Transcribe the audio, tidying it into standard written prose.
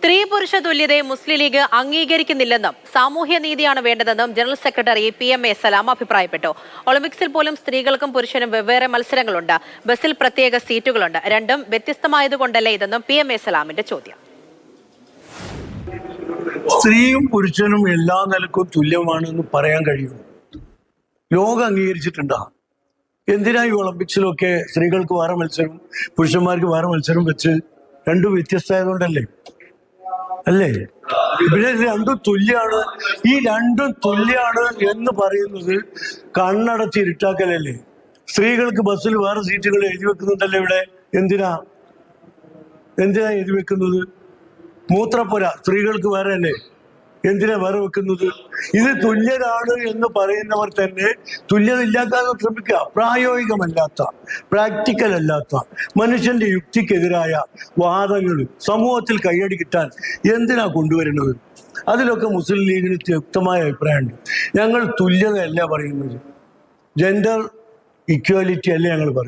സ്ത്രീ പുരുഷ തുല്യതയെ മുസ്ലിം ലീഗ് അംഗീകരിക്കുന്നില്ലെന്നും സാമൂഹ്യ നീതിയാണ് വേണ്ടതെന്നും ജനറൽ സെക്രട്ടറി PM A സലാം അഭിപ്രായപ്പെട്ടു. ഒളിമ്പിക്സിൽ പോലും സ്ത്രീകൾക്കും പുരുഷനും വെവ്വേറെ മത്സരങ്ങളുണ്ട്. ബസിൽ പ്രത്യേക സീറ്റുകളുണ്ട്. രണ്ടും വ്യത്യസ്തമായതുകൊണ്ടല്ലേ ഇതെന്നും PM A സലാമിന്റെ ചോദ്യം. സ്ത്രീയും പുരുഷനും എല്ലാ നിലക്കും തുല്യമാണെന്ന് പറയാൻ കഴിയും. ലോകം അംഗീകരിച്ചിട്ടുണ്ടാ. എന്തിനാ ഈ ഒളിമ്പിക്സിലൊക്കെ സ്ത്രീകൾക്ക് വേറെ മത്സരം പുരുഷന്മാർക്ക് വേറെ മത്സരം വെച്ച് രണ്ടും വ്യത്യസ്തമായതുകൊണ്ടല്ലേ? അല്ലേ? ഇവിടെ രണ്ടും തുല്യാണ്. ഈ രണ്ടും തുല്യാണ് എന്ന് പറയുന്നത് കണ്ണടച്ച് ഇരുട്ടാക്കലല്ലേ? സ്ത്രീകൾക്ക് ബസ്സിൽ വേറെ സീറ്റുകൾ എഴുതി വെക്കുന്നുണ്ടല്ലേ ഇവിടെ? എന്തിനാ എഴുതി വെക്കുന്നത്? മൂത്രപ്പുര സ്ത്രീകൾക്ക് വേറെ അല്ലേ? എന്തിനാ വേറെ വെക്കുന്നത്? ഇത് തുല്യരാണ് എന്ന് പറയുന്നവർ തന്നെ തുല്യത ഇല്ലാക്കാൻ ശ്രമിക്കുക. പ്രായോഗികമല്ലാത്ത, പ്രാക്ടിക്കൽ അല്ലാത്ത, മനുഷ്യന്റെ യുക്തിക്കെതിരായ വാദങ്ങൾ സമൂഹത്തിൽ കയ്യടി കിട്ടാൻ എന്തിനാ കൊണ്ടുവരുന്നത്? അതിലൊക്കെ മുസ്ലിം ലീഗിന് വ്യക്തമായ അഭിപ്രായമുണ്ട്. ഞങ്ങൾ തുല്യതയല്ല പറയുന്നത്, ജെൻഡർ ഇക്വാലിറ്റി അല്ല ഞങ്ങൾ പറയുന്നത്.